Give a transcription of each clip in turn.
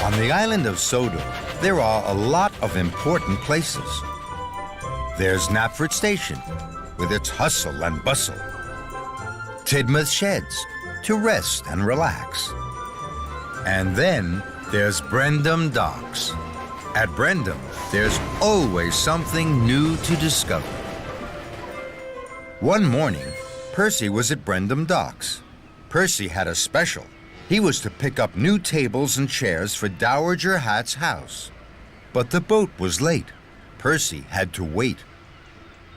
On the island of Sodor, there are a lot of important places. There's Knapford Station, with its hustle and bustle. Tidmouth Sheds, to rest and relax. And then there's Brendam Docks. At Brendam, there's always something new to discover. One morning, Percy was at Brendam Docks. Percy had a special. He was to pick up new tables and chairs for Dowager Hat's house. But the boat was late. Percy had to wait.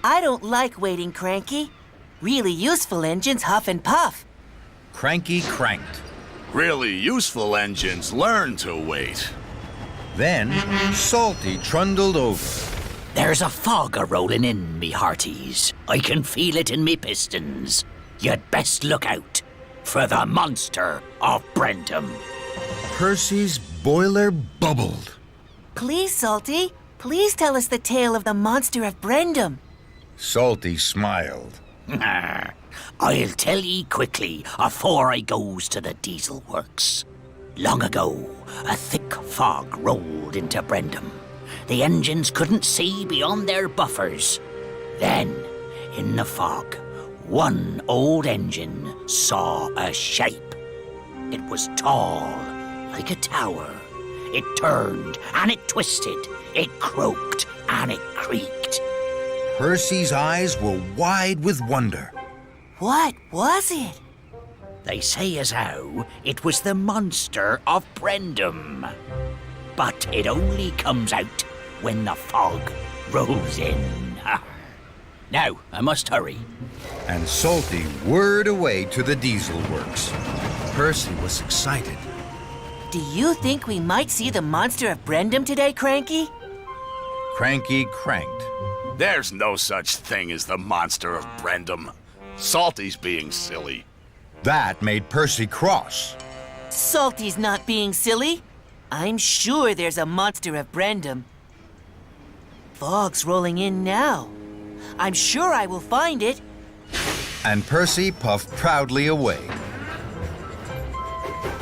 I don't like waiting, Cranky. Really useful engines huff and puff. Cranky cranked. Really useful engines learn to wait. Then Salty trundled over. There's a fog a-rollin' in, me hearties. I can feel it in me pistons. You'd best look out for the Monster of Brendam. Percy's boiler bubbled. Please, Salty, please tell us the tale of the Monster of Brendam. Salty smiled. I'll tell ye quickly afore I goes to the diesel works. Long ago, a thick fog rolled into Brendam. The engines couldn't see beyond their buffers. Then, in the fog, one old engine saw a shape. It was tall, like a tower. It turned and it twisted. It croaked and it creaked. Percy's eyes were wide with wonder. What was it? They say as how it was the Monster of Brendam. But it only comes out when the fog rolls in. Now, I must hurry. And Salty whirred away to the diesel works. Percy was excited. Do you think we might see the Monster of Brendam today, Cranky? Cranky cranked. There's no such thing as the Monster of Brendam. Salty's being silly. That made Percy cross. Salty's not being silly. I'm sure there's a Monster of Brendam. Fog's rolling in now. I'm sure I will find it. And Percy puffed proudly away.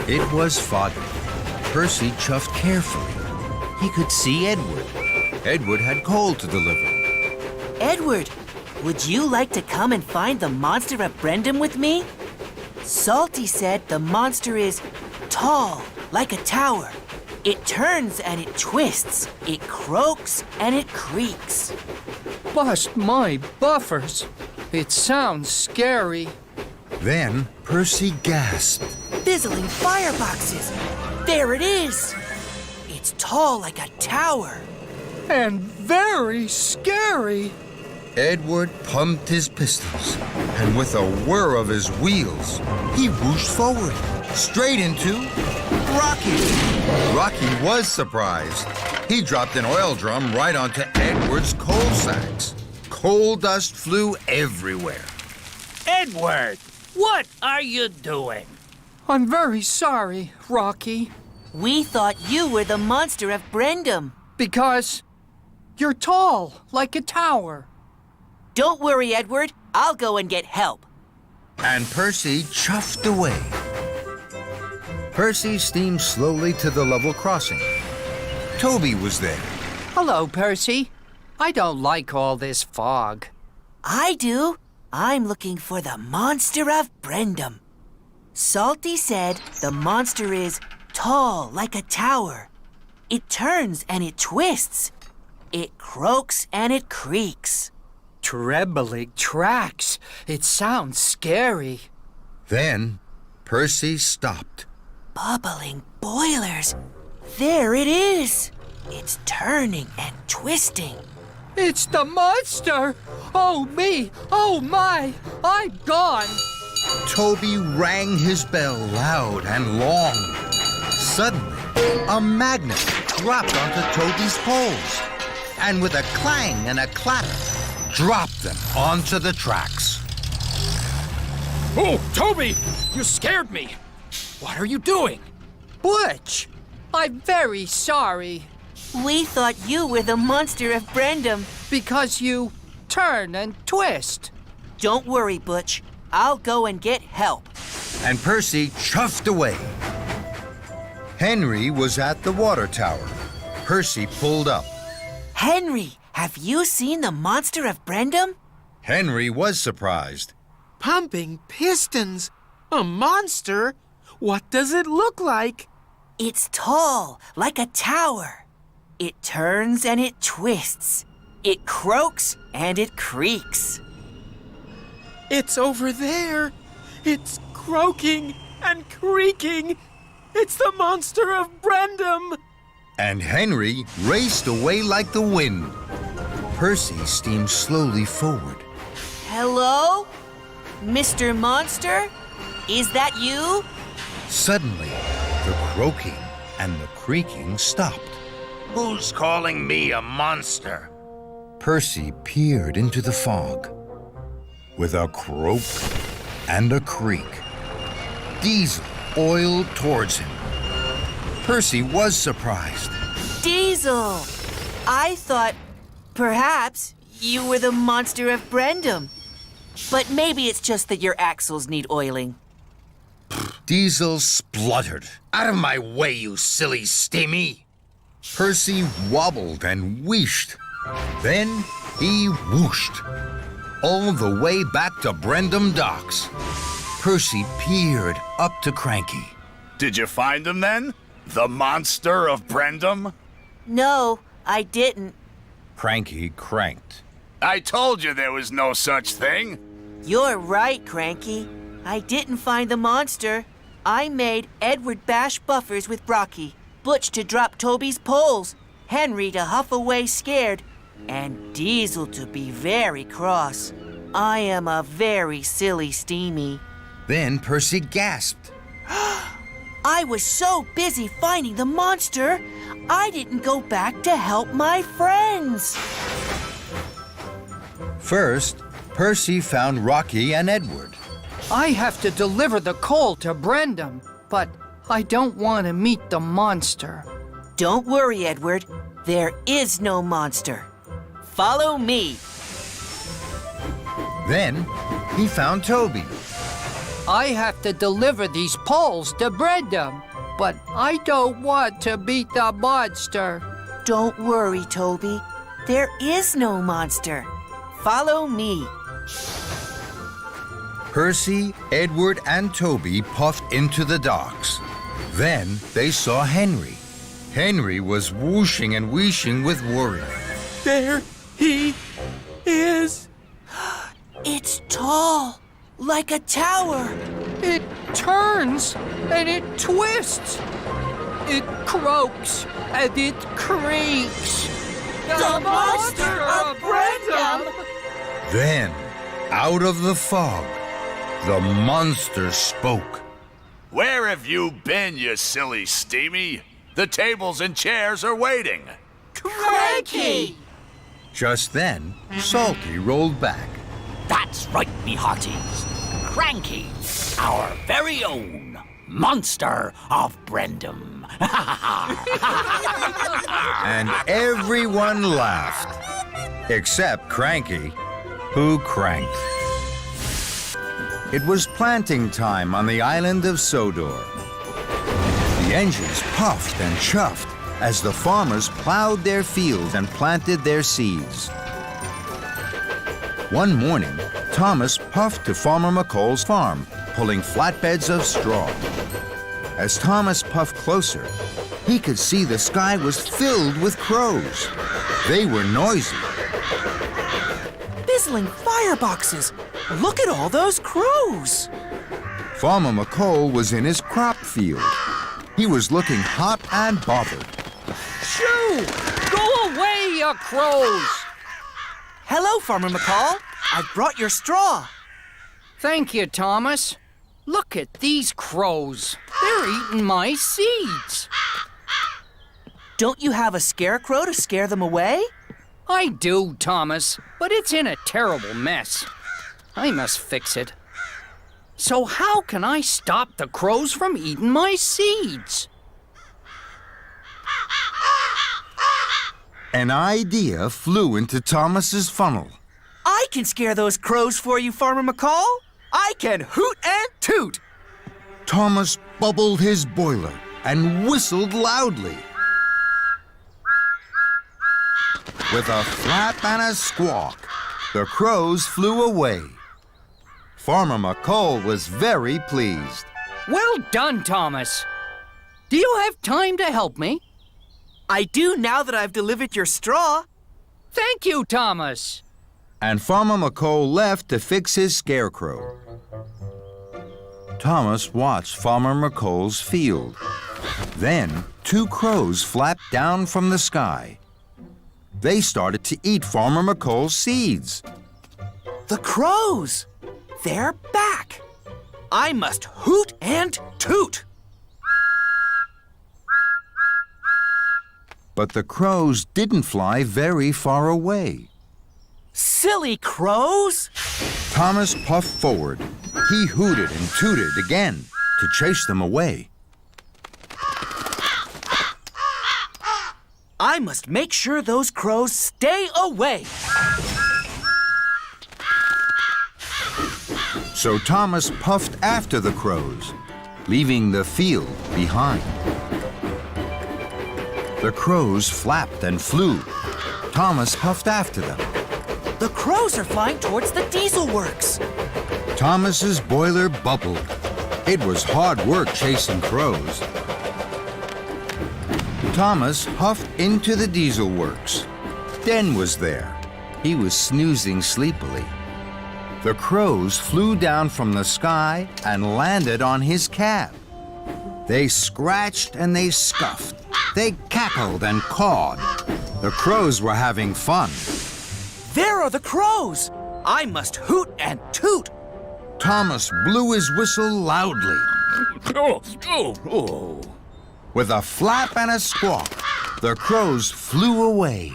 It was foggy. Percy chuffed carefully. He could see Edward. Edward had coal to deliver. Edward, would you like to come and find the Monster of Brendam with me? Salty said the monster is tall, like a tower. It turns and it twists. It croaks and it creaks. Bust my buffers. It sounds scary. Then Percy gasped. Fizzling fireboxes. There it is. It's tall like a tower. And very scary. Edward pumped his pistols, and with a whir of his wheels, he whooshed forward, straight into Rocky. Rocky was surprised. He dropped an oil drum right onto Edward's coal sacks. Coal dust flew everywhere. Edward, what are you doing? I'm very sorry, Rocky, We thought you were the Monster of Brendam. because you're tall like a tower. Don't worry, Edward. I'll go and get help. And Percy chuffed away. Percy steamed slowly to the level crossing. Toby was there. Hello, Percy. I don't like all this fog. I do. I'm looking for the Monster of Brendam. Salty said the monster is tall like a tower. It turns and it twists. It croaks and it creaks. Trebling tracks. It sounds scary. Then Percy stopped. Bubbling boilers. There it is. It's turning and twisting. It's the monster! Oh, me! Oh, my! I'm gone! Toby rang his bell loud and long. Suddenly, a magnet dropped onto Toby's poles, and with a clang and a clatter, dropped them onto the tracks. Oh, Toby! You scared me! What are you doing? Butch! I'm very sorry, We thought you were the Monster of Brendam. because you turn and twist. Don't worry, Butch. I'll go and get help. And Percy chuffed away. Henry was at the water tower. Percy pulled up. Henry, have you seen the Monster of Brendam? Henry was surprised. Pumping pistons? A monster? What does it look like? It's tall, like a tower. It turns and it twists. It croaks and it creaks. It's over there. It's croaking and creaking. It's the Monster of Brendam. And Henry raced away like the wind. Percy steamed slowly forward. Hello? Mr. Monster? Is that you? Suddenly, the croaking and the creaking stopped. Who's calling me a monster? Percy peered into the fog. With a croak and a creak, Diesel oiled towards him. Percy was surprised. Diesel! I thought perhaps you were the Monster of Brendam. But maybe it's just that your axles need oiling. Diesel spluttered. Out of my way, you silly steamy! Percy wobbled and wheeshed. Then he whooshed. All the way back to Brendam docks. Percy peered up to Cranky. Did you find him then? The Monster of Brendam? No, I didn't. Cranky cranked. I told you there was no such thing. You're right, Cranky. I didn't find the monster. I made Edward bash buffers with Brocky, Butch to drop Toby's poles, Henry to huff away scared, and Diesel to be very cross. I am a very silly Steamy. Then Percy gasped. I was so busy finding the monster, I didn't go back to help my friends. First, Percy found Rocky and Edward. I have to deliver the coal to Brendam, but I don't want to meet the monster. Don't worry, Edward. There is no monster. Follow me. Then he found Toby. I have to deliver these poles to Brendam, but I don't want to meet the monster. Don't worry, Toby. There is no monster. Follow me. Percy, Edward, and Toby puffed into the docks. Then they saw Henry. Henry was whooshing and wheeshing with worry. There he is. It's tall, like a tower. It turns and it twists. It croaks and it creaks. The Monster of Brendam! Then, out of the fog, the monster spoke. Where have you been, you silly Steamy? The tables and chairs are waiting. Cranky! Just then, Salty rolled back. That's right, me hearties. Cranky, our very own Monster of Brendam. And everyone laughed, except Cranky, who cranked. It was planting time on the island of Sodor. The engines puffed and chuffed as the farmers plowed their fields and planted their seeds. One morning, Thomas puffed to Farmer McColl's farm, pulling flatbeds of straw. As Thomas puffed closer, he could see the sky was filled with crows. They were noisy. Bustling fireboxes. Look at all those crows. Farmer McColl was in his crop field. He was looking hot and bothered. Shoo! Go away, you crows! Hello, Farmer McCall. I brought your straw. Thank you, Thomas. Look at these crows. They're eating my seeds. Don't you have a scarecrow to scare them away? I do, Thomas, but it's in a terrible mess. I must fix it. So how can I stop the crows from eating my seeds? An idea flew into Thomas's funnel. I can scare those crows for you, Farmer McCall. I can hoot and toot. Thomas bubbled his boiler, and whistled loudly. With a flap and a squawk, the crows flew away. Farmer McColl was very pleased. Well done, Thomas. Do you have time to help me? I do now that I've delivered your straw. Thank you, Thomas. And Farmer McColl left to fix his scarecrow. Thomas watched Farmer McColl's field. Then 2 crows flapped down from the sky. They started to eat Farmer McColl's seeds. The crows! They're back! I must hoot and toot! But the crows didn't fly very far away. Silly crows! Thomas puffed forward. He hooted and tooted again to chase them away. I must make sure those crows stay away. So Thomas puffed after the crows, leaving the field behind. The crows flapped and flew. Thomas puffed after them. The crows are flying towards the diesel works. Thomas's boiler bubbled. It was hard work chasing crows. Thomas huffed into the diesel works. Den was there. He was snoozing sleepily. The crows flew down from the sky and landed on his cab. They scratched and they scuffed. They cackled and cawed. The crows were having fun. There are the crows! I must hoot and toot! Thomas blew his whistle loudly. With a flap and a squawk, the crows flew away.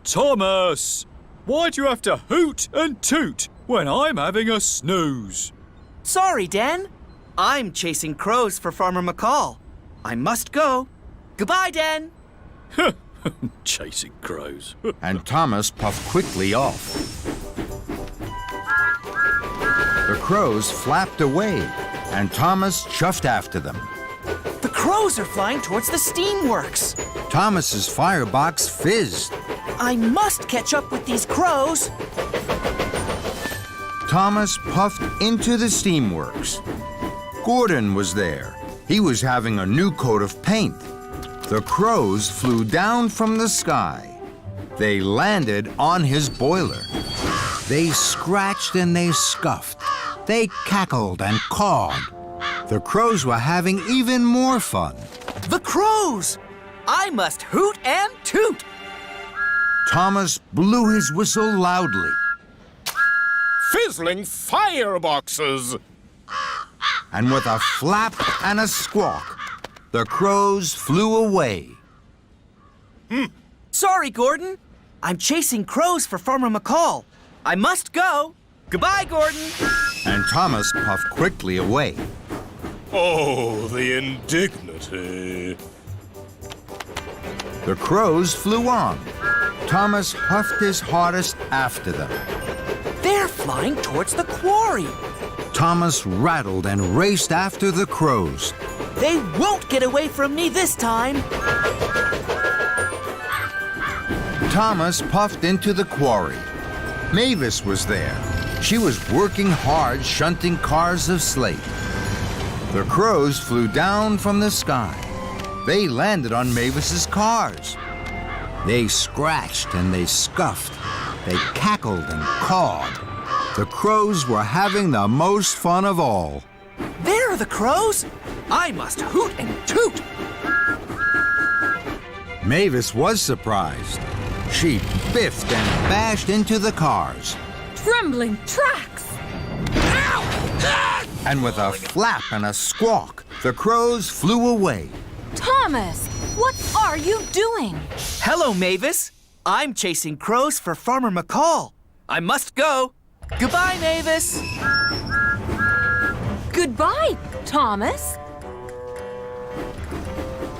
Thomas! Why do you have to hoot and toot when I'm having a snooze? Sorry, Den. I'm chasing crows for Farmer McColl. I must go. Goodbye, Den. Chasing crows. And Thomas puffed quickly off. The crows flapped away, and Thomas chuffed after them. The crows are flying towards the steamworks. Thomas's firebox fizzed. I must catch up with these crows. Thomas puffed into the steamworks. Gordon was there. He was having a new coat of paint. The crows flew down from the sky. They landed on his boiler. They scratched and they scuffed. They cackled and cawed. The crows were having even more fun. The crows! I must hoot and toot! Thomas blew his whistle loudly. Fizzling fireboxes! And with a flap and a squawk, the crows flew away. Sorry, Gordon. I'm chasing crows for Farmer McColl. I must go. Goodbye, Gordon. And Thomas puffed quickly away. Oh, the indignity. The crows flew on. Thomas huffed his hardest after them. They're flying towards the quarry. Thomas rattled and raced after the crows. They won't get away from me this time. Thomas puffed into the quarry. Mavis was there. She was working hard shunting cars of slate. The crows flew down from the sky. They landed on Mavis's cars. They scratched and they scuffed. They cackled and cawed. The crows were having the most fun of all. There are the crows. I must hoot and toot. Mavis was surprised. She biffed and bashed into the cars. Trembling tracks! And with a flap and a squawk, the crows flew away. Thomas, what are you doing? Hello, Mavis. I'm chasing crows for Farmer McColl. I must go. Goodbye, Mavis. Goodbye, Thomas.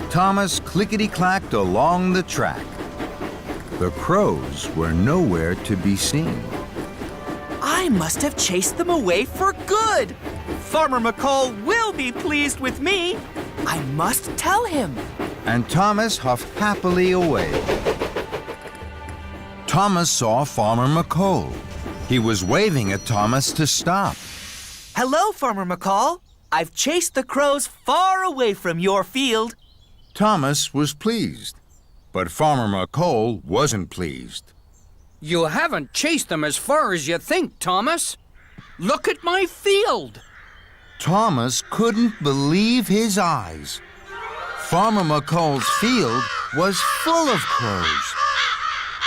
Thomas clickety-clacked along the track. The crows were nowhere to be seen. I must have chased them away for good. Farmer McColl will be pleased with me. I must tell him. And Thomas huffed happily away. Thomas saw Farmer McColl. He was waving at Thomas to stop. Hello, Farmer McColl. I've chased the crows far away from your field. Thomas was pleased, but Farmer McColl wasn't pleased. You haven't chased them as far as you think, Thomas. Look at my field. Thomas couldn't believe his eyes. Farmer McColl's field was full of crows.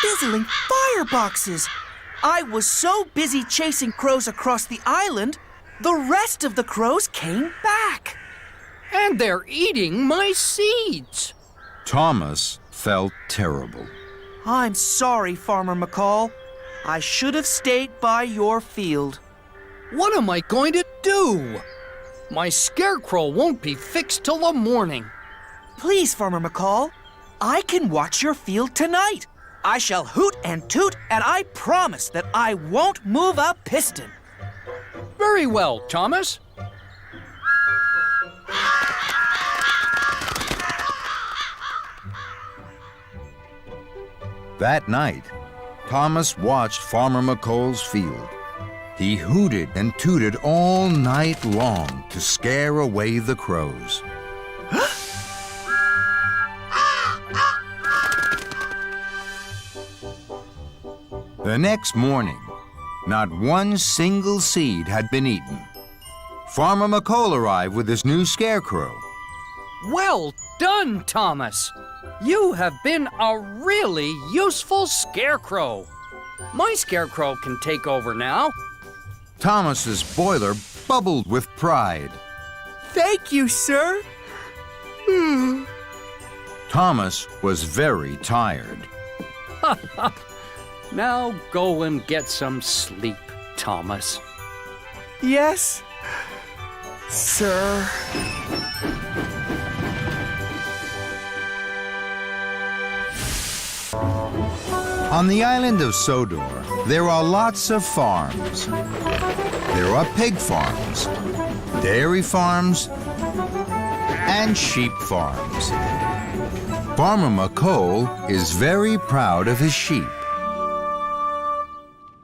Fizzling fireboxes. I was so busy chasing crows across the island, the rest of the crows came back. And they're eating my seeds. Thomas felt terrible. I'm sorry, Farmer McColl. I should have stayed by your field. What am I going to do? My scarecrow won't be fixed till the morning. Please, Farmer McColl, I can watch your field tonight. I shall hoot and toot, and I promise that I won't move a piston. Very well, Thomas. That night, Thomas watched Farmer McColl's field. He hooted and tooted all night long to scare away the crows. The next morning, not one single seed had been eaten. Farmer McColl arrived with his new scarecrow. Well done, Thomas. You have been a really useful scarecrow. My scarecrow can take over now. Thomas's boiler bubbled with pride. Thank you, sir. Thomas was very tired. Now go and get some sleep, Thomas. Yes, sir. On the island of Sodor, there are lots of farms. There are pig farms, dairy farms, and sheep farms. Farmer McColl is very proud of his sheep.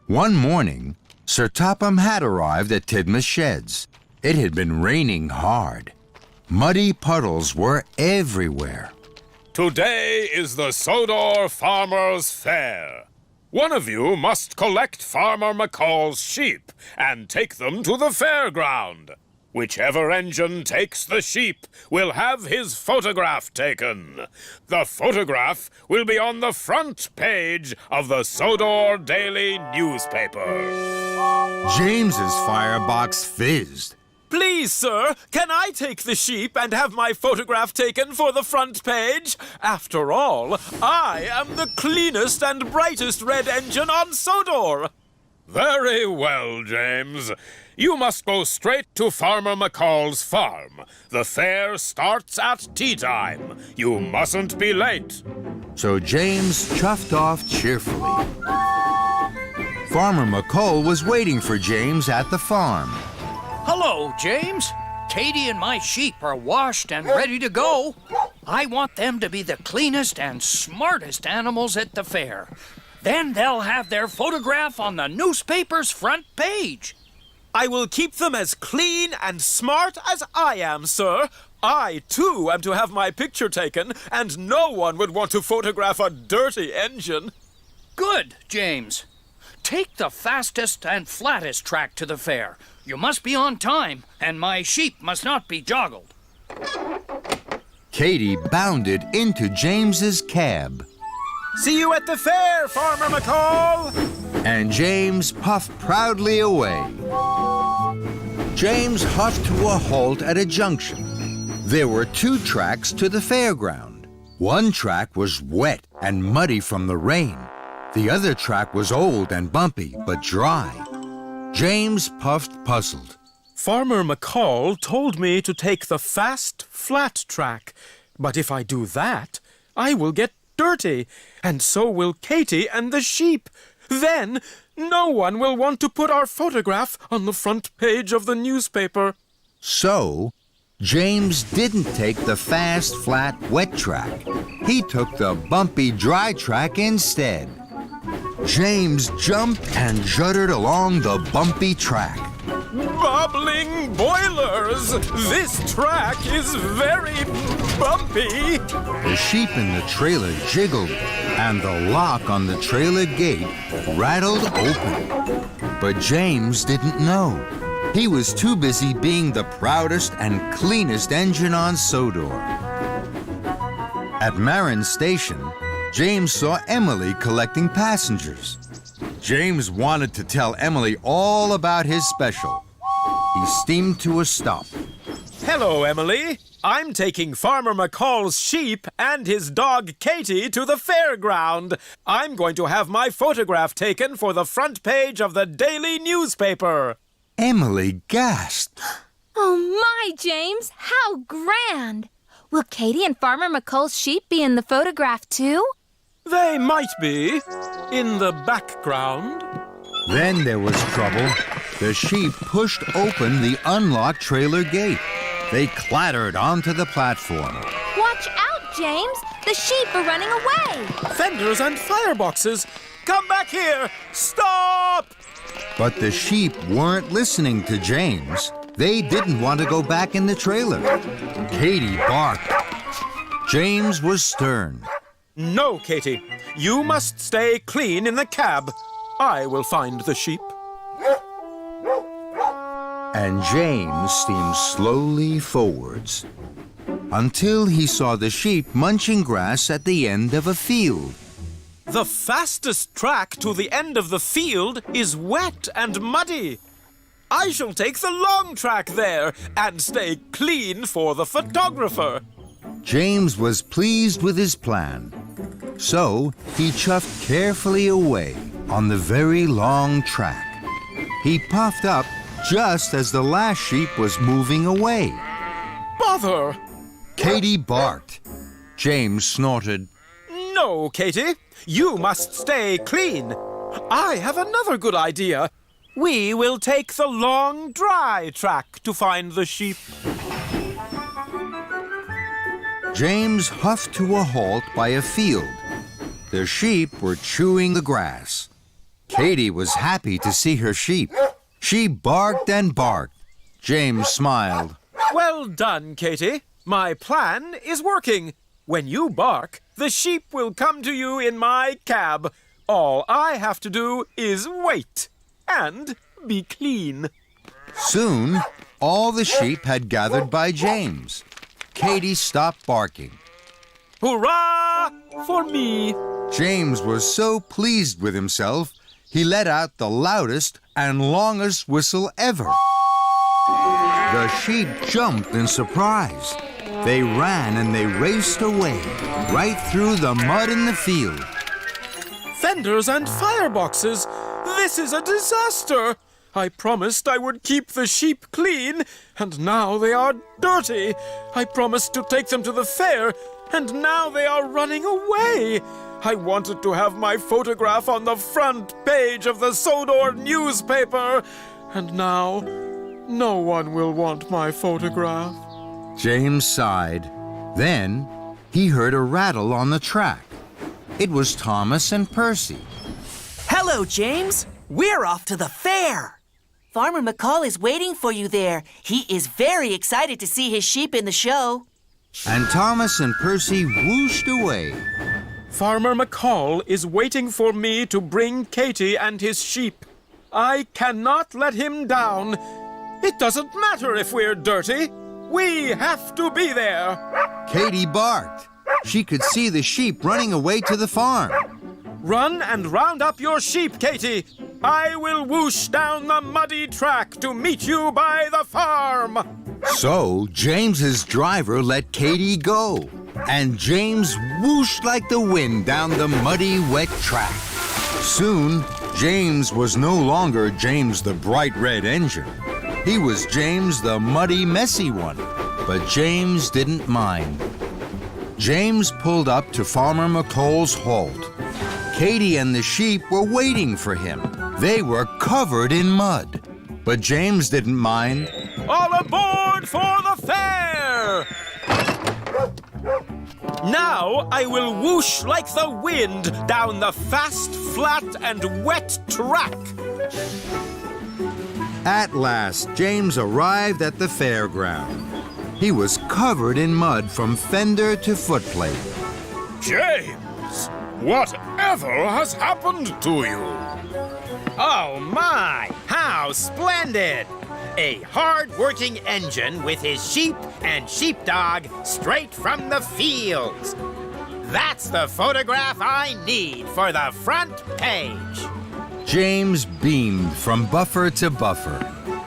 One morning, Sir Topham had arrived at Tidmouth Sheds. It had been raining hard. Muddy puddles were everywhere. Today is the Sodor Farmers' Fair. One of you must collect Farmer McColl's sheep and take them to the fairground. Whichever engine takes the sheep will have his photograph taken. The photograph will be on the front page of the Sodor Daily newspaper. James's firebox fizzed. Please, sir, can I take the sheep and have my photograph taken for the front page? After all, I am the cleanest and brightest red engine on Sodor. Very well, James. You must go straight to Farmer McColl's farm. The fair starts at tea time. You mustn't be late. So James chuffed off cheerfully. Farmer McColl was waiting for James at the farm. Hello, James. Katie and my sheep are washed and ready to go. I want them to be the cleanest and smartest animals at the fair. Then they'll have their photograph on the newspaper's front page. I will keep them as clean and smart as I am, sir. I, too, am to have my picture taken, and no one would want to photograph a dirty engine. Good, James. Take the fastest and flattest track to the fair. You must be on time, and my sheep must not be joggled. Katie bounded into James's cab. See you at the fair, Farmer McColl! And James puffed proudly away. James huffed to a halt at a junction. There were two tracks to the fairground. One track was wet and muddy from the rain. The other track was old and bumpy, but dry. James puffed, puzzled. Farmer McColl told me to take the fast, flat track. But if I do that, I will get dirty, and so will Katie and the sheep. Then no one will want to put our photograph on the front page of the newspaper. So James didn't take the fast, flat, wet track. He took the bumpy, dry track instead. James jumped and juddered along the bumpy track. Bubbling boilers! This track is very bumpy! The sheep in the trailer jiggled, and the lock on the trailer gate rattled open. But James didn't know. He was too busy being the proudest and cleanest engine on Sodor. At Marin Station, James saw Emily collecting passengers. James wanted to tell Emily all about his special. He steamed to a stop. Hello, Emily. I'm taking Farmer McCall's sheep and his dog Katie to the fairground. I'm going to have my photograph taken for the front page of the daily newspaper. Emily gasped. Oh my, James! How grand! Will Katie and Farmer McCall's sheep be in the photograph too? They might be in the background. Then there was trouble. The sheep pushed open the unlocked trailer gate. They clattered onto the platform. Watch out, James! The sheep are running away! Fenders and fireboxes! Come back here! Stop! But the sheep weren't listening to James. They didn't want to go back in the trailer. Katie barked. James was stern. No, Katie. You must stay clean in the cab. I will find the sheep. And James steamed slowly forwards until he saw the sheep munching grass at the end of a field. The fastest track to the end of the field is wet and muddy. I shall take the long track there and stay clean for the photographer. James was pleased with his plan. So he chuffed carefully away on the very long track. He puffed up just as the last sheep was moving away. Bother! Katie barked. James snorted. No, Katie. You must stay clean. I have another good idea. We will take the long, dry track to find the sheep. James huffed to a halt by a field. The sheep were chewing the grass. Katie was happy to see her sheep. She barked and barked. James smiled. Well done, Katie. My plan is working. When you bark, the sheep will come to you in my cab. All I have to do is wait and be clean. Soon, all the sheep had gathered by James. Katie stopped barking. Hurrah for me! James was so pleased with himself, he let out the loudest and longest whistle ever. The sheep jumped in surprise. They ran and they raced away, right through the mud in the field. Fenders and fireboxes! This is a disaster! I promised I would keep the sheep clean, and now they are dirty. I promised to take them to the fair, and now they are running away. I wanted to have my photograph on the front page of the Sodor newspaper, and now no one will want my photograph. James sighed. Then he heard a rattle on the track. It was Thomas and Percy. Hello, James. We're off to the fair. Farmer McCall is waiting for you there. He is very excited to see his sheep in the show. And Thomas and Percy whooshed away. Farmer McCall is waiting for me to bring Katie and his sheep. I cannot let him down. It doesn't matter if we're dirty. We have to be there. Katie barked. She could see the sheep running away to the farm. Run and round up your sheep, Katie. I will whoosh down the muddy track to meet you by the farm. So James's driver let Katie go, and James whooshed like the wind down the muddy, wet track. Soon, James was no longer James the bright red engine. He was James the muddy, messy one. But James didn't mind. James pulled up to Farmer McCall's halt. Katie and the sheep were waiting for him. They were covered in mud. But James didn't mind. All aboard for the fair! Now I will whoosh like the wind down the fast, flat, and wet track. At last, James arrived at the fairground. He was covered in mud from fender to footplate. James, whatever has happened to you? Oh my, how splendid! A hard-working engine with his sheep and sheepdog straight from the fields. That's the photograph I need for the front page. James beamed from buffer to buffer.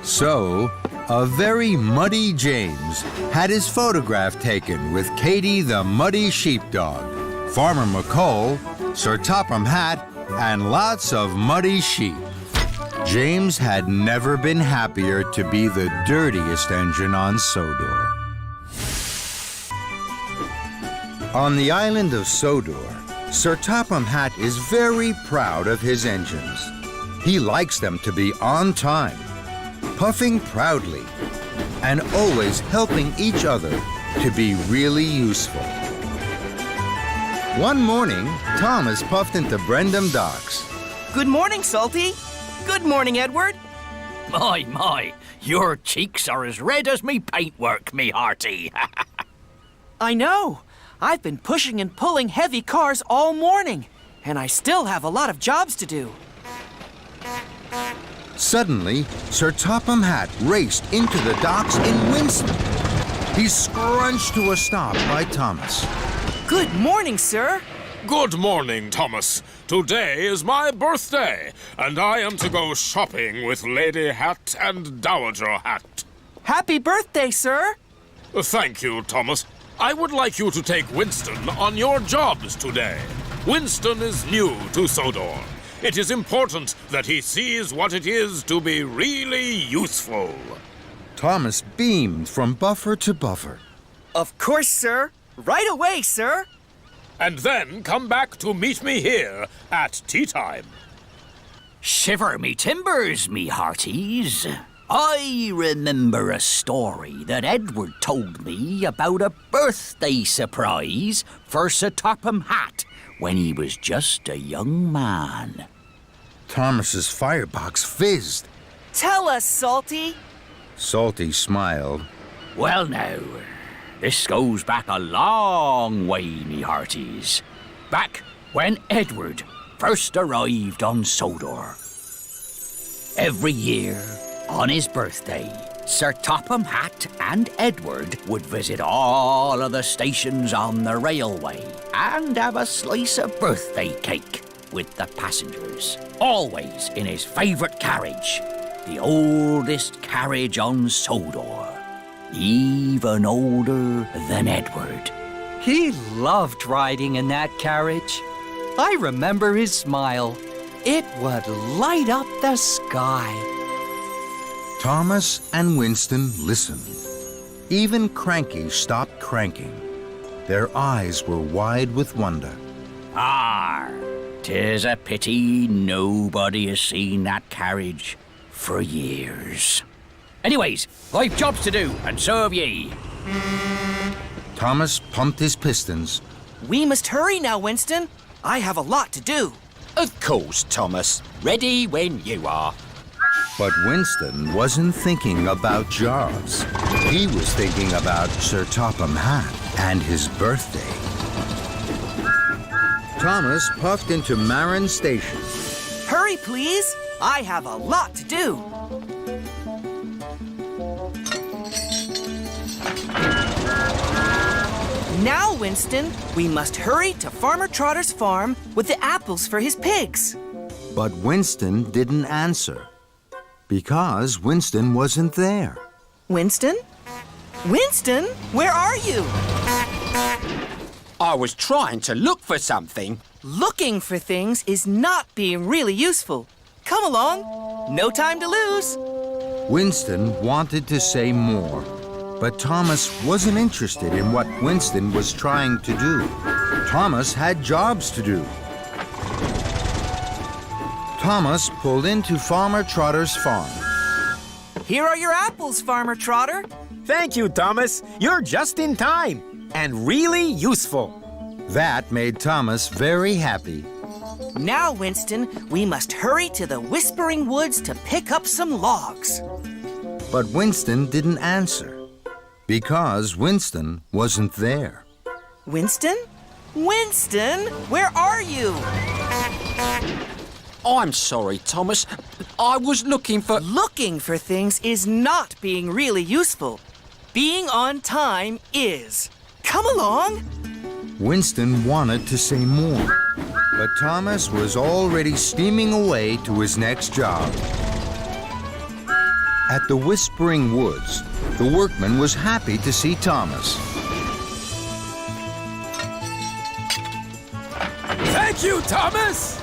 So, a very muddy James had his photograph taken with Katy the muddy sheepdog, Farmer McColl, Sir Topham Hatt, and lots of muddy sheep. James had never been happier to be the dirtiest engine on Sodor. On the island of Sodor, Sir Topham Hatt is very proud of his engines. He likes them to be on time, puffing proudly, and always helping each other to be really useful. One morning, Thomas puffed into Brendam docks. Good morning, Salty. Good morning, Edward. My, your cheeks are as red as me paintwork, me hearty. I know. I've been pushing and pulling heavy cars all morning, and I still have a lot of jobs to do. Suddenly, Sir Topham Hatt raced into the docks in Winston. He's scrunched to a stop by Thomas. Good morning, sir. Good morning, Thomas. Today is my birthday, and I am to go shopping with Lady Hat and Dowager Hat. Happy birthday, sir. Thank you, Thomas. I would like you to take Winston on your jobs today. Winston is new to Sodor. It is important that he sees what it is to be really useful. Thomas beamed from buffer to buffer. Of course, sir. Right away, sir. And then come back to meet me here at tea time. Shiver me timbers, me hearties. I remember a story that Edward told me about a birthday surprise for Sir Topham Hatt when he was just a young man. Thomas's firebox fizzed. Tell us, Salty. Salty smiled. Well now, this goes back a long way, me hearties. Back when Edward first arrived on Sodor. Every year, on his birthday, Sir Topham Hatt and Edward would visit all of the stations on the railway and have a slice of birthday cake with the passengers, always in his favourite carriage, the oldest carriage on Sodor, even older than Edward. He loved riding in that carriage. I remember his smile. It would light up the sky. Thomas and Winston listened. Even Cranky stopped cranking. Their eyes were wide with wonder. Ah, 'tis a pity nobody has seen that carriage for years. Anyways, I've jobs to do, and so have ye. Thomas pumped his pistons. We must hurry now, Winston. I have a lot to do. Of course, Thomas. Ready when you are. But Winston wasn't thinking about jobs. He was thinking about Sir Topham Hatt and his birthday. Thomas puffed into Marin Station. Hurry, please. I have a lot to do. Now, Winston, we must hurry to Farmer Trotter's farm with the apples for his pigs. But Winston didn't answer because Winston wasn't there. Winston? Winston, where are you? I was trying to look for something. Looking for things is not being really useful. Come along. No time to lose. Winston wanted to say more, but Thomas wasn't interested in what Winston was trying to do. Thomas had jobs to do. Thomas pulled into Farmer Trotter's farm. Here are your apples, Farmer Trotter. Thank you, Thomas. You're just in time and really useful. That made Thomas very happy. Now, Winston, we must hurry to the Whispering Woods to pick up some logs. But Winston didn't answer because Winston wasn't there. Winston? Winston, where are you? I'm sorry, Thomas. I was looking for... Looking for things is not being really useful. Being on time is. Come along. Winston wanted to say more, but Thomas was already steaming away to his next job. At the Whispering Woods, the workman was happy to see Thomas. Thank you, Thomas!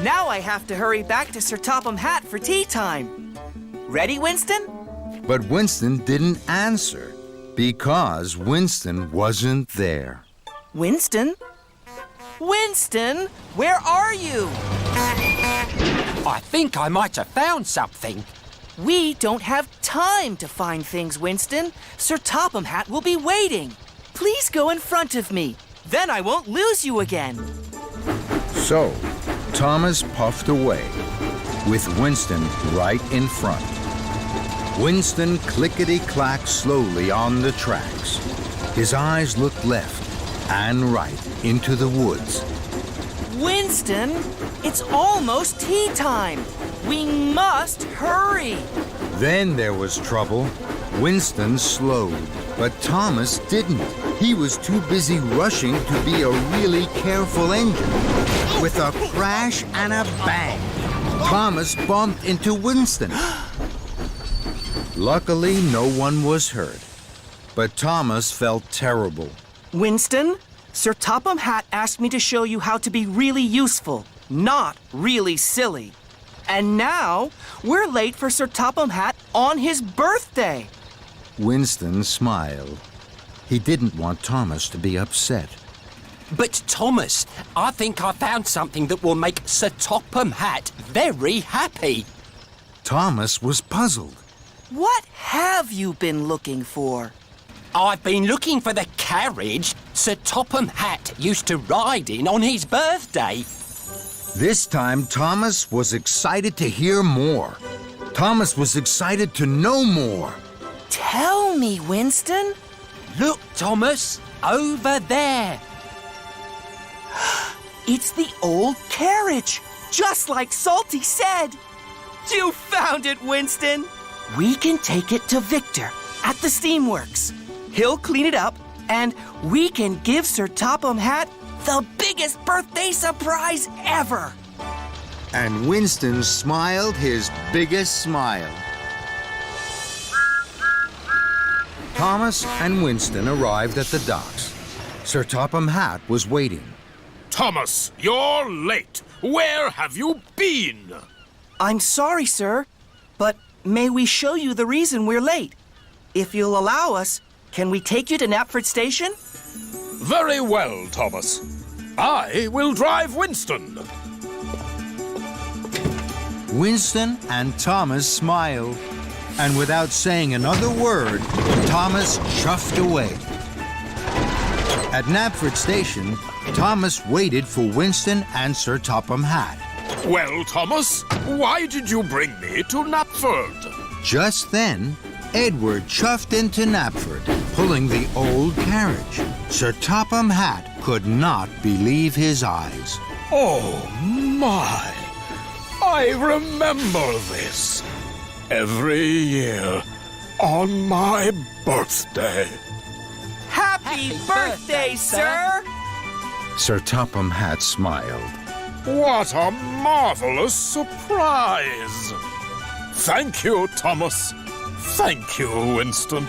Now I have to hurry back to Sir Topham Hatt for tea time. Ready, Winston? But Winston didn't answer because Winston wasn't there. Winston? Winston, where are you? I think I might have found something. We don't have time to find things, Winston. Sir Topham Hatt will be waiting. Please go in front of me. Then I won't lose you again. So, Thomas puffed away, with Winston right in front. Winston clickety-clacked slowly on the tracks. His eyes looked left and right into the woods. Winston, it's almost tea time. We must hurry. Then there was trouble. Winston slowed, but Thomas didn't. He was too busy rushing to be a really careful engine. With a crash and a bang, Thomas bumped into Winston. Luckily, no one was hurt, but Thomas felt terrible. Winston, Sir Topham Hatt asked me to show you how to be really useful, not really silly. And now, we're late for Sir Topham Hatt on his birthday. Winston smiled. He didn't want Thomas to be upset. But, Thomas, I think I found something that will make Sir Topham Hatt very happy. Thomas was puzzled. What have you been looking for? I've been looking for the carriage Sir Topham Hatt used to ride in on his birthday. This time, Thomas was excited to hear more. Thomas was excited to know more. Tell me, Winston. Look, Thomas, over there. It's the old carriage, just like Salty said. You found it, Winston. We can take it to Victor at the steamworks. He'll clean it up, and we can give Sir Topham Hatt the biggest birthday surprise ever. And Winston smiled his biggest smile. Thomas and Winston arrived at the docks. Sir Topham Hatt was waiting. Thomas, you're late. Where have you been? I'm sorry, sir, but may we show you the reason we're late? If you'll allow us, can we take you to Knapford Station? Very well, Thomas. I will drive Winston. Winston and Thomas smiled, and without saying another word, Thomas chuffed away. At Knapford Station, Thomas waited for Winston and Sir Topham Hatt. Well, Thomas, why did you bring me to Knapford? Just then, Edward chuffed into Knapford, pulling the old carriage. Sir Topham Hatt could not believe his eyes. Oh, my! I remember this. Every year, on my birthday. Happy birthday, sir! Sir Topham Hatt smiled. What a marvelous surprise! Thank you, Thomas. Thank you, Winston.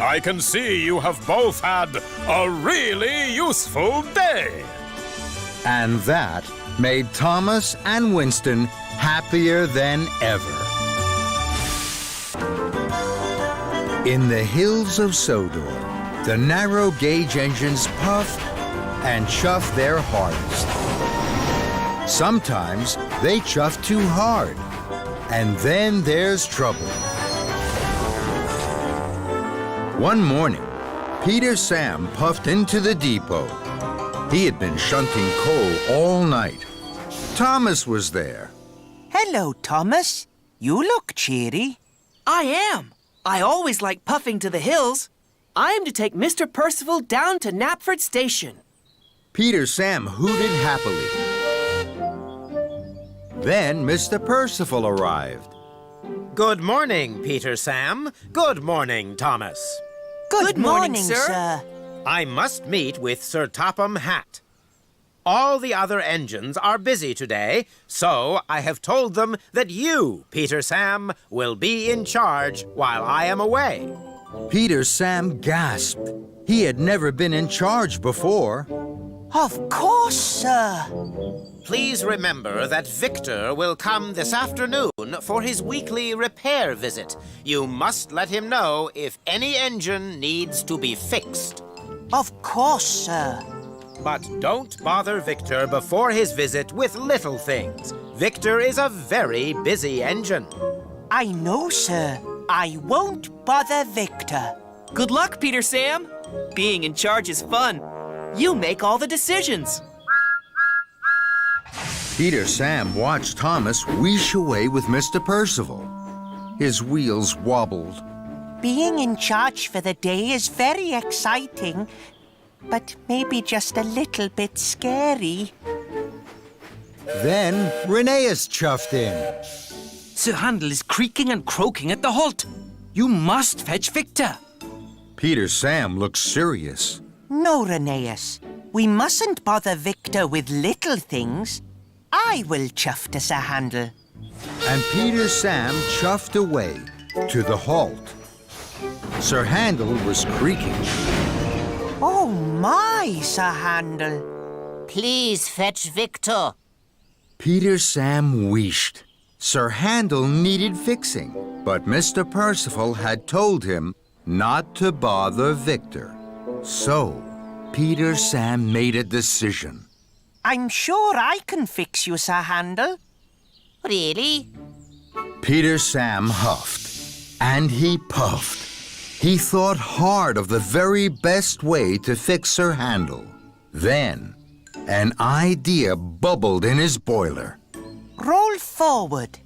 I can see you have both had a really useful day. And that made Thomas and Winston happier than ever. In the hills of Sodor, the narrow gauge engines puffed and chuffed their hardest. Sometimes they chuff too hard, and then there's trouble. One morning, Peter Sam puffed into the depot. He had been shunting coal all night. Thomas was there. Hello, Thomas. You look cheery. I am. I always like puffing to the hills. I am to take Mr. Percival down to Knapford Station. Peter Sam hooted happily. Then Mr. Percival arrived. Good morning, Peter Sam. Good morning, Thomas. Good morning, sir. I must meet with Sir Topham Hatt. All the other engines are busy today, so I have told them that you, Peter Sam, will be in charge while I am away. Peter Sam gasped. He had never been in charge before. Of course, sir. Please remember that Victor will come this afternoon for his weekly repair visit. You must let him know if any engine needs to be fixed. Of course, sir. But don't bother Victor before his visit with little things. Victor is a very busy engine. I know, sir. I won't bother Victor. Good luck, Peter Sam. Being in charge is fun. You make all the decisions. Peter Sam watched Thomas wheesh away with Mr. Percival. His wheels wobbled. Being in charge for the day is very exciting, but maybe just a little bit scary. Then Rheneas chuffed in. Sir Handel is creaking and croaking at the halt. You must fetch Victor. Peter Sam looked serious. No, Rheneas. We mustn't bother Victor with little things. I will chuff to Sir Handel. And Peter Sam chuffed away to the halt. Sir Handel was creaking. Oh my, Sir Handel. Please fetch Victor. Peter Sam wheeshed. Sir Handel needed fixing, but Mr. Percival had told him not to bother Victor. So, Peter Sam made a decision. I'm sure I can fix you, Sir Handel. Really? Peter Sam huffed, and he puffed. He thought hard of the very best way to fix Sir Handel. Then, an idea bubbled in his boiler. Roll forward.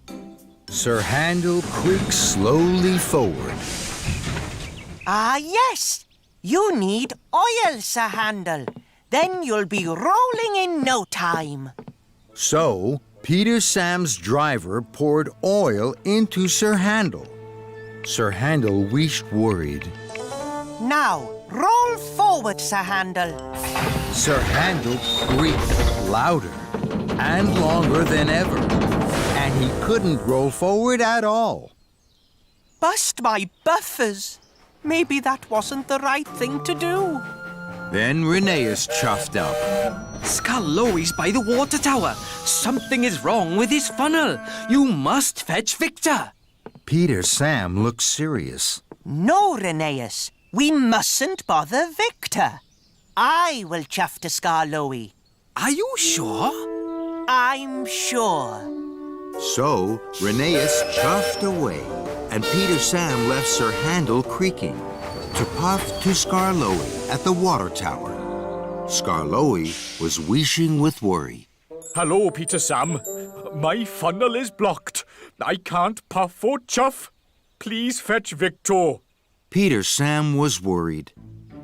Sir Handel creaked slowly forward. Ah, yes. You need oil, Sir Handel. Then you'll be rolling in no time. So, Peter Sam's driver poured oil into Sir Handel. Sir Handel wheeshed worried. Now, roll forward, Sir Handel. Sir Handel creaked louder and longer than ever, and he couldn't roll forward at all. Bust my buffers. Maybe that wasn't the right thing to do. Then Rheneas chuffed up. Skarloey's by the water tower. Something is wrong with his funnel. You must fetch Victor. Peter Sam looked serious. No, Rheneas. We mustn't bother Victor. I will chuff to Skarloey. Are you sure? I'm sure. So, Rheneas chuffed away, and Peter Sam left Sir Handel creaking to puff to Skarloey at the water tower. Skarloey was wheeshing with worry. Hello, Peter Sam. My funnel is blocked. I can't puff or chuff. Please fetch Victor. Peter Sam was worried.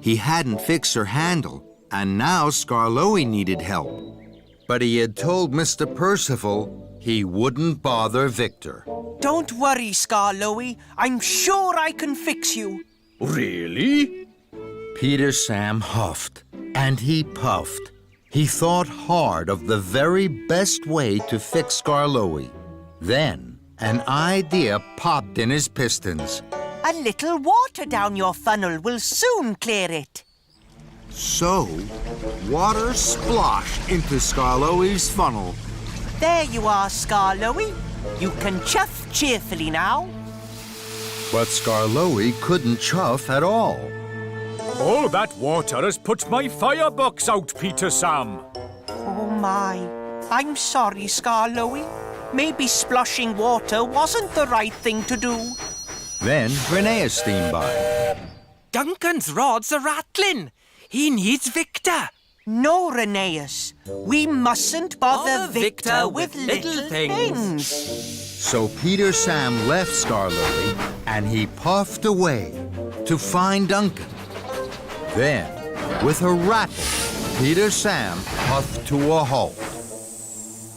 He hadn't fixed Sir Handel, and now Skarloey needed help. But he had told Mr. Percival he wouldn't bother Victor. Don't worry, Skarloey. I'm sure I can fix you. Really? Peter Sam huffed, and he puffed. He thought hard of the very best way to fix Skarloey. Then, an idea popped in his pistons. A little water down your funnel will soon clear it. So, water splashed into Skarloey's funnel. There you are, Skarloey. You can chuff cheerfully now. But Skarloey couldn't chuff at all. All that water has put my firebox out, Peter Sam. Oh my. I'm sorry, Skarloey. Maybe sploshing water wasn't the right thing to do. Then Rheneas steamed by. Duncan's rods are rattling. He needs Victor. No, Rheneas. We mustn't bother Victor with little things. So Peter Sam left Scarlet and he puffed away to find Duncan. Then, with a rattle, Peter Sam puffed to a halt.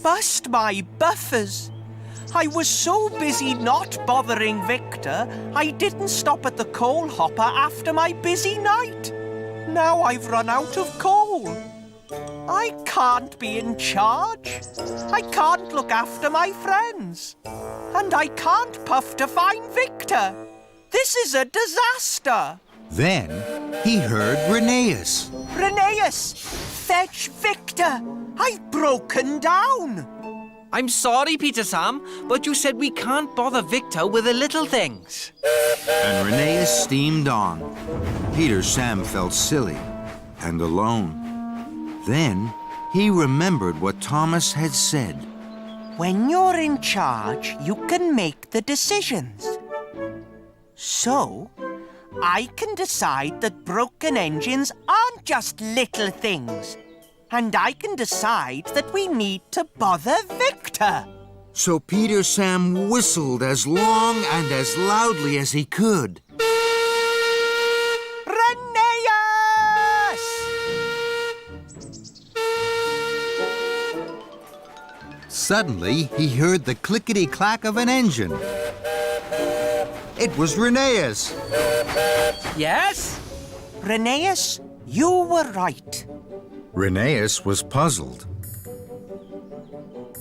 Bust my buffers. I was so busy not bothering Victor, I didn't stop at the coal hopper after my busy night. Now I've run out of coal. I can't be in charge. I can't look after my friends. And I can't puff to find Victor. This is a disaster. Then he heard Rheneas. Rheneas, fetch Victor. I've broken down. I'm sorry, Peter Sam, but you said we can't bother Victor with the little things. And Rheneas steamed on. Peter Sam felt silly and alone. Then he remembered what Thomas had said. When you're in charge, you can make the decisions. So, I can decide that broken engines aren't just little things. And I can decide that we need to bother Victor. So Peter Sam whistled as long and as loudly as he could. Rheneas! Suddenly, he heard the clickety-clack of an engine. It was Rheneas. Yes? Rheneas, you were right. Rheneas was puzzled.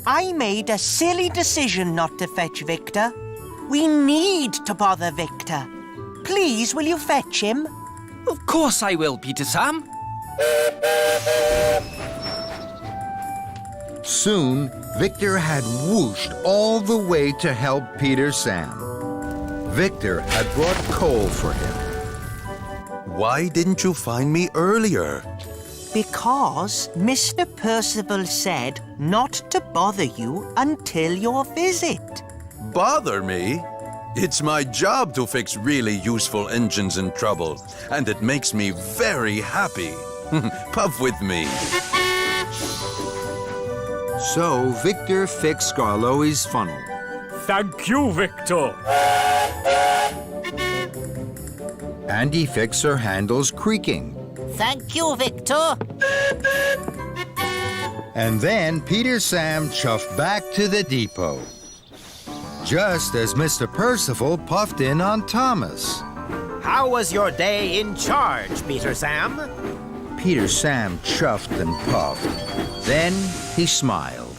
I made a silly decision not to fetch Victor. We need to bother Victor. Please, will you fetch him? Of course I will, Peter Sam. Soon, Victor had whooshed all the way to help Peter Sam. Victor had brought coal for him. Why didn't you find me earlier? Because Mr. Percival said not to bother you until your visit. Bother me? It's my job to fix really useful engines in trouble, and it makes me very happy. Puff with me. So Victor fixed Skarloey's funnel. Thank you, Victor. And he fixed her handles creaking. Thank you, Victor. And then Peter Sam chuffed back to the depot. Just as Mr. Percival puffed in on Thomas. How was your day in charge, Peter Sam? Peter Sam chuffed and puffed. Then he smiled.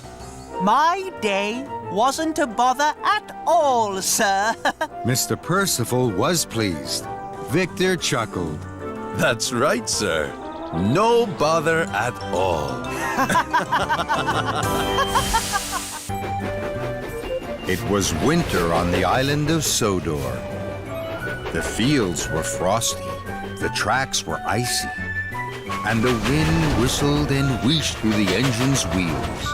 My day wasn't a bother at all, sir. Mr. Percival was pleased. Victor chuckled. That's right, sir. No bother at all. It was winter on the island of Sodor. The fields were frosty, the tracks were icy, and the wind whistled and wheezed through the engine's wheels.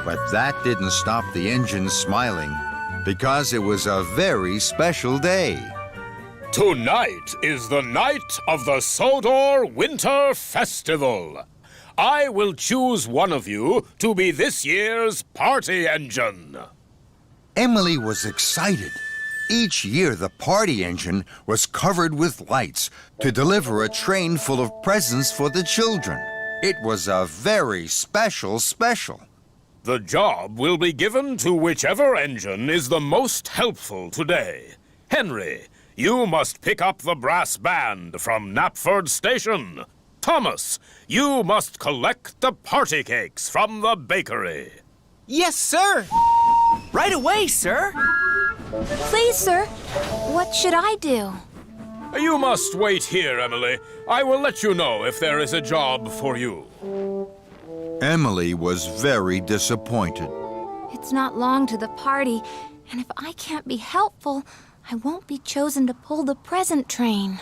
But that didn't stop the engine smiling, because it was a very special day. Tonight is the night of the Sodor Winter Festival. I will choose one of you to be this year's party engine. Emily was excited. Each year, the party engine was covered with lights to deliver a train full of presents for the children. It was a very special. The job will be given to whichever engine is the most helpful today. Henry, you must pick up the brass band from Knapford Station. Thomas, you must collect the party cakes from the bakery. Yes, sir. Right away, sir. Please, sir. What should I do? You must wait here, Emily. I will let you know if there is a job for you. Emily was very disappointed. It's not long to the party, and if I can't be helpful, I won't be chosen to pull the present train.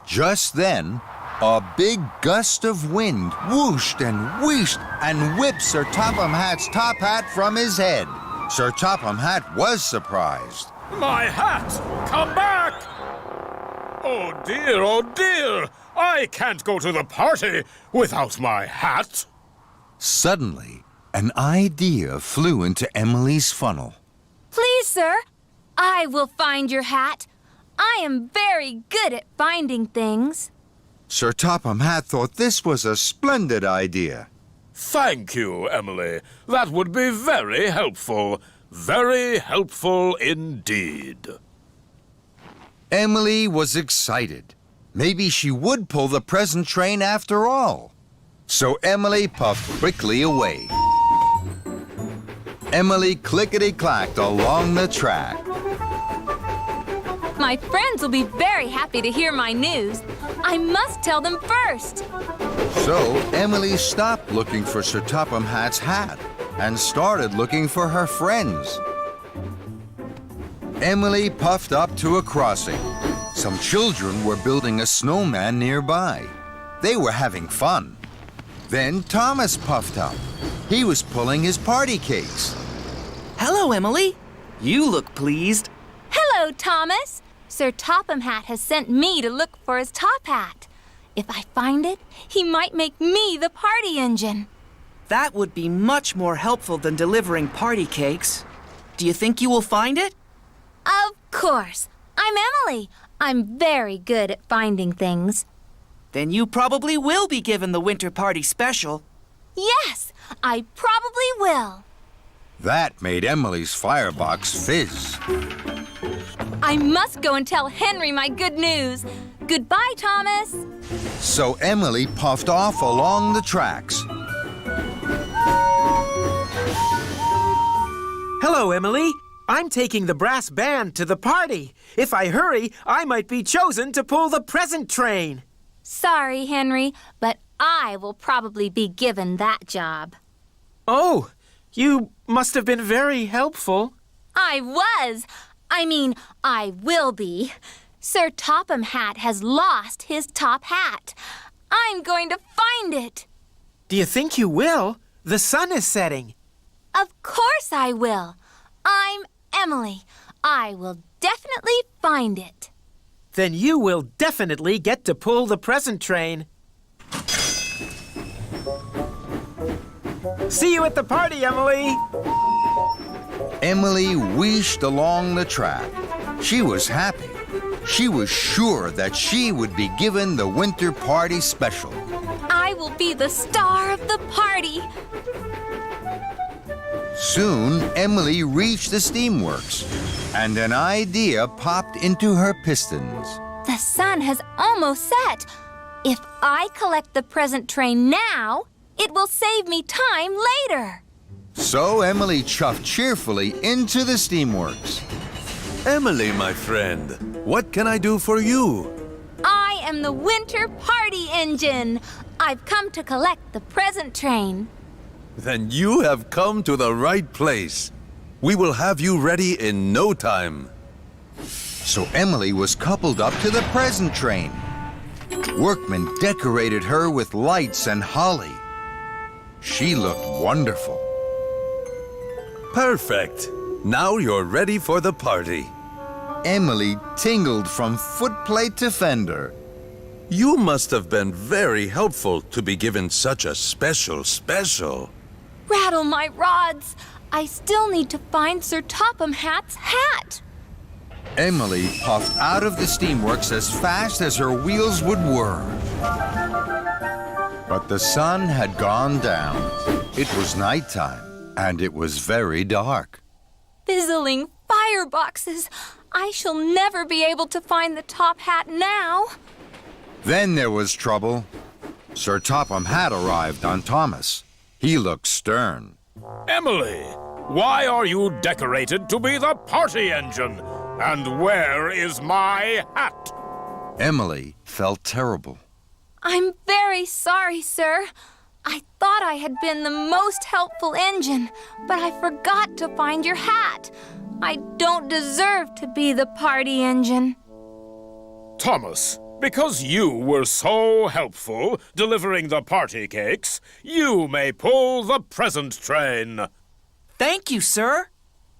Just then, a big gust of wind whooshed and wheeshed and whipped Sir Topham Hatt's top hat from his head. Sir Topham Hatt was surprised. My hat! Come back! Oh dear, oh dear! I can't go to the party without my hat. Suddenly, an idea flew into Emily's funnel. Please, sir, I will find your hat. I am very good at finding things. Sir Topham Hatt thought this was a splendid idea. Thank you, Emily. That would be very helpful. Very helpful indeed. Emily was excited. Maybe she would pull the present train after all. So Emily puffed quickly away. Emily clickety-clacked along the track. My friends will be very happy to hear my news. I must tell them first. So Emily stopped looking for Sir Topham Hatt's hat and started looking for her friends. Emily puffed up to a crossing. Some children were building a snowman nearby. They were having fun. Then Thomas puffed up. He was pulling his party cakes. Hello, Emily. You look pleased. Hello, Thomas. Sir Topham Hatt has sent me to look for his top hat. If I find it, he might make me the party engine. That would be much more helpful than delivering party cakes. Do you think you will find it? Of course. I'm Emily. I'm very good at finding things. Then you probably will be given the winter party special. Yes, I probably will. That made Emily's firebox fizz. I must go and tell Henry my good news. Goodbye, Thomas. So Emily puffed off along the tracks. Hello, Emily. I'm taking the brass band to the party. If I hurry, I might be chosen to pull the present train. Sorry, Henry, but I will probably be given that job. Oh, you must have been very helpful. I was. I will be. Sir Topham Hatt has lost his top hat. I'm going to find it. Do you think you will? The sun is setting. Of course I will. I'm Emily. I will definitely find it. Then you will definitely get to pull the present train. See you at the party, Emily! Emily wheeshed along the track. She was happy. She was sure that she would be given the winter party special. I will be the star of the party. Soon, Emily reached the steamworks, and an idea popped into her pistons. The sun has almost set. If I collect the present train now, it will save me time later. So Emily chuffed cheerfully into the steamworks. Emily, my friend, what can I do for you? I am the winter party engine. I've come to collect the present train. Then you have come to the right place. We will have you ready in no time. So Emily was coupled up to the present train. Workmen decorated her with lights and holly. She looked wonderful. Perfect. Now you're ready for the party. Emily tingled from footplate to fender. You must have been very helpful to be given such a special. Rattle my rods. I still need to find Sir Topham Hatt's hat. Emily puffed out of the steamworks as fast as her wheels would whir. But the sun had gone down. It was nighttime, and it was very dark. Fizzling fireboxes. I shall never be able to find the top hat now. Then there was trouble. Sir Topham Hatt arrived on Thomas. He looked stern. Emily, why are you decorated to be the party engine? And where is my hat? Emily felt terrible. I'm very sorry, sir. I thought I had been the most helpful engine, but I forgot to find your hat. I don't deserve to be the party engine. Thomas, because you were so helpful delivering the party cakes, you may pull the present train. Thank you, sir.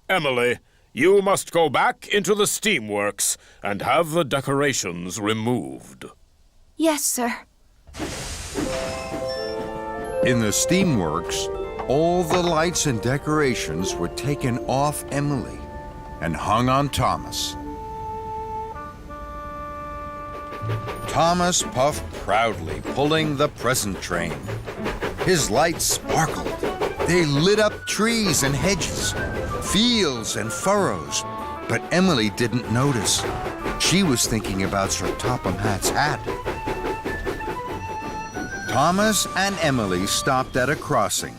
Emily, you must go back into the steamworks and have the decorations removed. Yes, sir. In the steamworks, all the lights and decorations were taken off Emily and hung on Thomas. Thomas puffed proudly, pulling the present train. His lights sparkled. They lit up trees and hedges, fields and furrows. But Emily didn't notice. She was thinking about Sir Topham Hatt's hat. Thomas and Emily stopped at a crossing.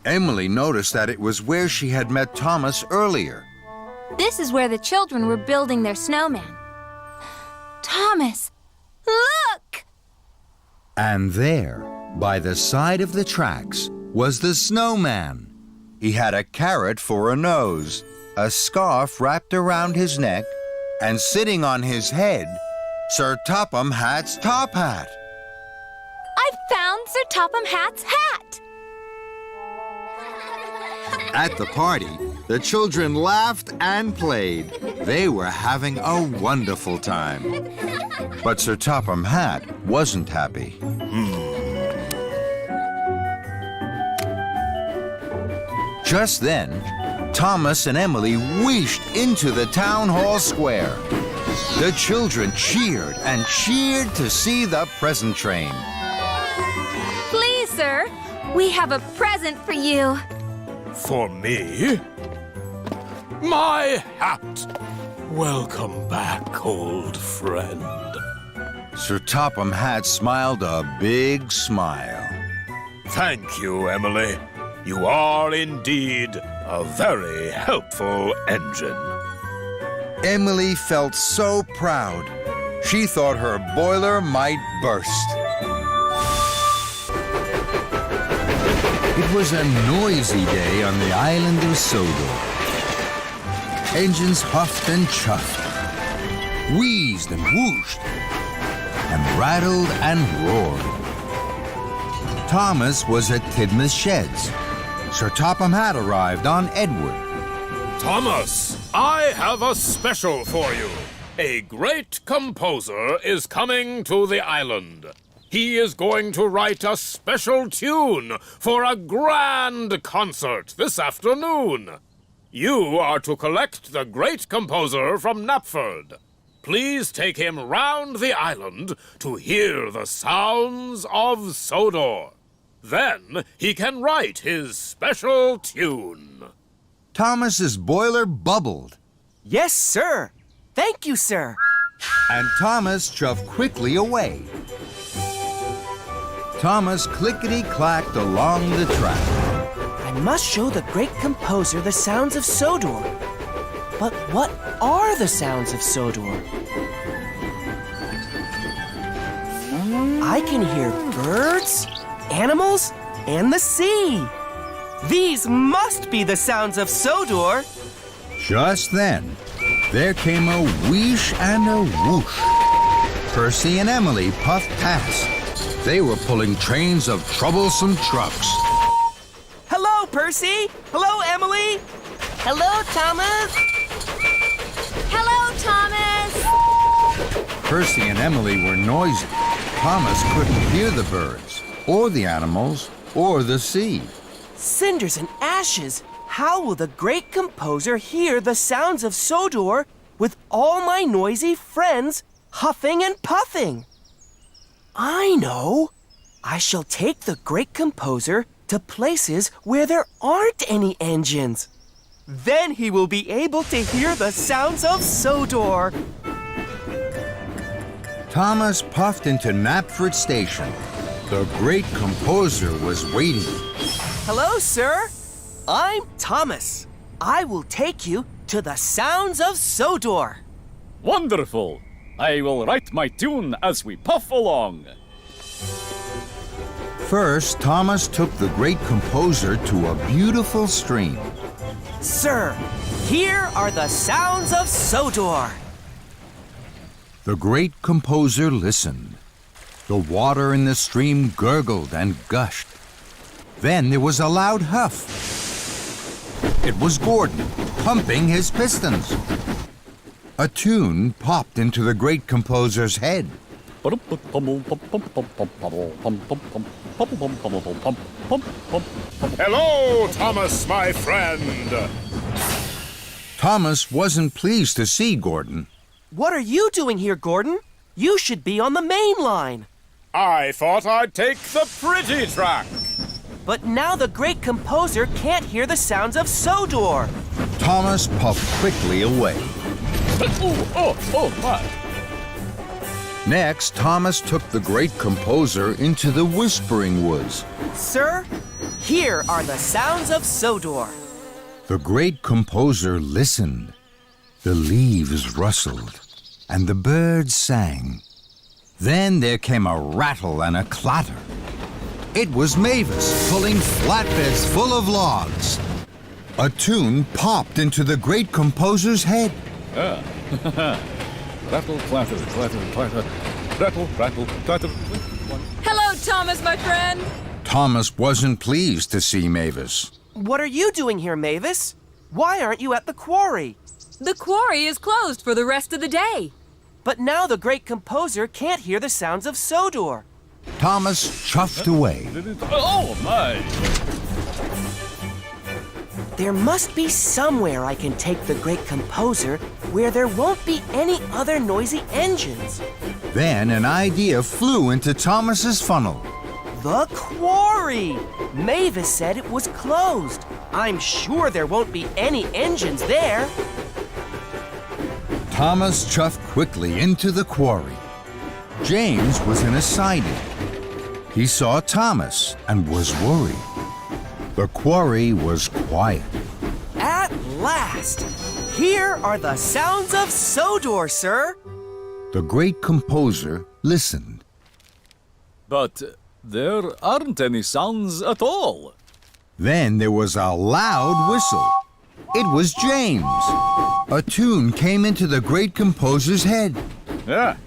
Emily noticed that it was where she had met Thomas earlier. This is where the children were building their snowman. Thomas, look! And there, by the side of the tracks, was the snowman. He had a carrot for a nose, a scarf wrapped around his neck, and sitting on his head, Sir Topham Hatt's top hat. I found Sir Topham Hatt's hat! At the party, the children laughed and played. They were having a wonderful time. But Sir Topham Hatt wasn't happy. Just then, Thomas and Emily wheeshed into the town hall square. The children cheered and cheered to see the present train. Please, sir, we have a present for you. For me? My hat! Welcome back, old friend. Sir Topham Hatt smiled a big smile. Thank you, Emily. You are indeed a very helpful engine. Emily felt so proud. She thought her boiler might burst. It was a noisy day on the island of Sodor. Engines huffed and chuffed, wheezed and whooshed, and rattled and roared. Thomas was at Tidmouth Sheds. Sir Topham Hatt arrived on Edward. Thomas, I have a special for you. A great composer is coming to the island. He is going to write a special tune for a grand concert this afternoon. You are to collect the great composer from Knapford. Please take him round the island to hear the sounds of Sodor. Then he can write his special tune. Thomas's boiler bubbled. Yes, sir. Thank you, sir. And Thomas shoved quickly away. Thomas clickety-clacked along the track. I must show the great composer the sounds of Sodor. But what are the sounds of Sodor? I can hear birds, animals, and the sea. These must be the sounds of Sodor. Just then, there came a wheesh and a whoosh. Percy and Emily puffed past. They were pulling trains of troublesome trucks. Hello, Percy. Hello, Emily. Hello, Thomas. Hello, Thomas. Percy and Emily were noisy. Thomas couldn't hear the birds, or the animals, or the sea. Cinders and ashes. How will the great composer hear the sounds of Sodor with all my noisy friends huffing and puffing? I know. I shall take the great composer to places where there aren't any engines. Then he will be able to hear the sounds of Sodor. Thomas puffed into Knapford Station. The great composer was waiting. Hello, sir. I'm Thomas. I will take you to the sounds of Sodor. Wonderful! I will write my tune as we puff along. First, Thomas took the great composer to a beautiful stream. Sir, here are the sounds of Sodor. The great composer listened. The water in the stream gurgled and gushed. Then there was a loud huff. It was Gordon, pumping his pistons. A tune popped into the great composer's head. Hello, Thomas, my friend. Thomas wasn't pleased to see Gordon. What are you doing here, Gordon? You should be on the main line. I thought I'd take the pretty track. But now the great composer can't hear the sounds of Sodor. Thomas puffed quickly away. My. Next, Thomas took the great composer into the Whispering Woods. Sir, here are the sounds of Sodor. The great composer listened. The leaves rustled, and the birds sang. Then there came a rattle and a clatter. It was Mavis pulling flatbeds full of logs. A tune popped into the great composer's head. Rattle, clatter, clatter, clatter. Rattle, rattle, clatter. Hello, Thomas, my friend. Thomas wasn't pleased to see Mavis. What are you doing here, Mavis? Why aren't you at the quarry? The quarry is closed for the rest of the day. But now the great composer can't hear the sounds of Sodor. Thomas chuffed away. Oh, my! There must be somewhere I can take the great composer where there won't be any other noisy engines. Then an idea flew into Thomas's funnel. The quarry! Mavis said it was closed. I'm sure there won't be any engines there. Thomas chuffed quickly into the quarry. James was in a siding. He saw Thomas and was worried. The quarry was quiet. At last! Here are the sounds of Sodor, sir. The great composer listened. But there aren't any sounds at all. Then there was a loud whistle. It was James. A tune came into the great composer's head. Yeah.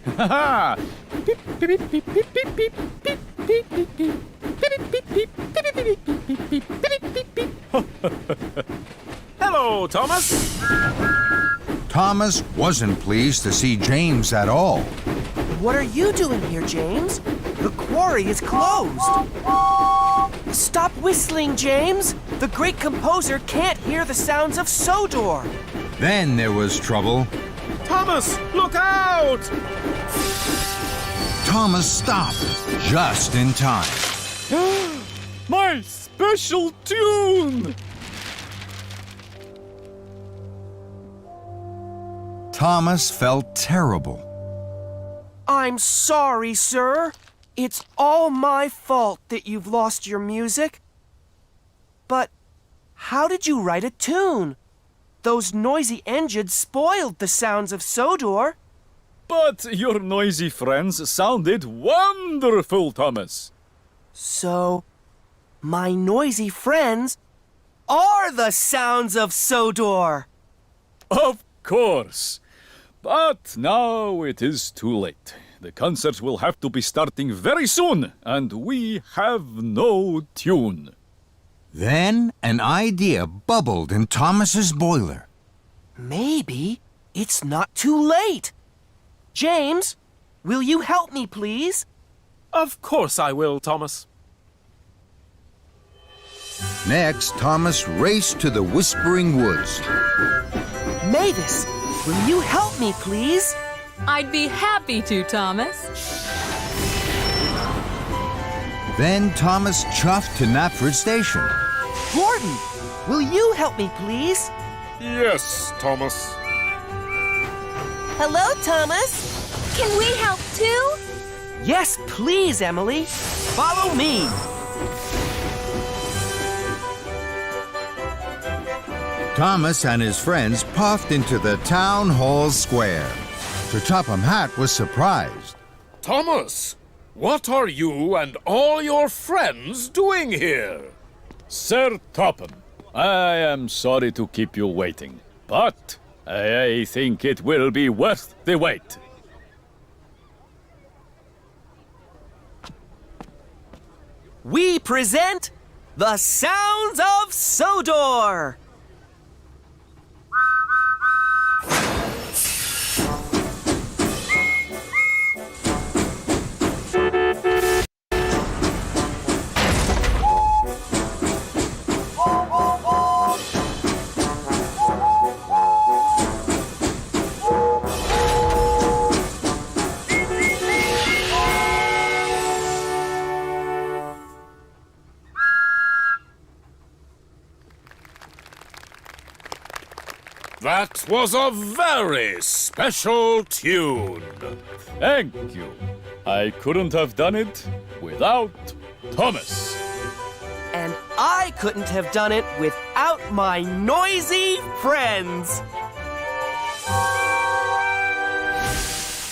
Hello, Thomas. Thomas wasn't pleased to see James at all. What are you doing here, James? The quarry is closed. Stop whistling, James. The great composer can't hear the sounds of Sodor. Then there was trouble. Thomas, look out! Thomas stopped just in time. My special tune! Thomas felt terrible. I'm sorry, sir. It's all my fault that you've lost your music. But how did you write a tune? Those noisy engines spoiled the sounds of Sodor. But your noisy friends sounded wonderful, Thomas. So, my noisy friends are the sounds of Sodor. Of course. But now it is too late. The concert will have to be starting very soon, and we have no tune. Then an idea bubbled in Thomas's boiler. Maybe it's not too late. James, will you help me, please? Of course I will, Thomas. Next, Thomas raced to the Whispering Woods. Mavis, will you help me, please? I'd be happy to, Thomas. Then Thomas chuffed to Knapford Station. Gordon, will you help me, please? Yes, Thomas. Hello, Thomas. Can we help too? Yes, please, Emily. Follow me. Thomas and his friends puffed into the town hall square. Sir Topham Hatt was surprised. Thomas, what are you and all your friends doing here? Sir Topham, I am sorry to keep you waiting, but I think it will be worth the wait. We present the sounds of Sodor. That was a very special tune. Thank you. I couldn't have done it without Thomas. And I couldn't have done it without my noisy friends.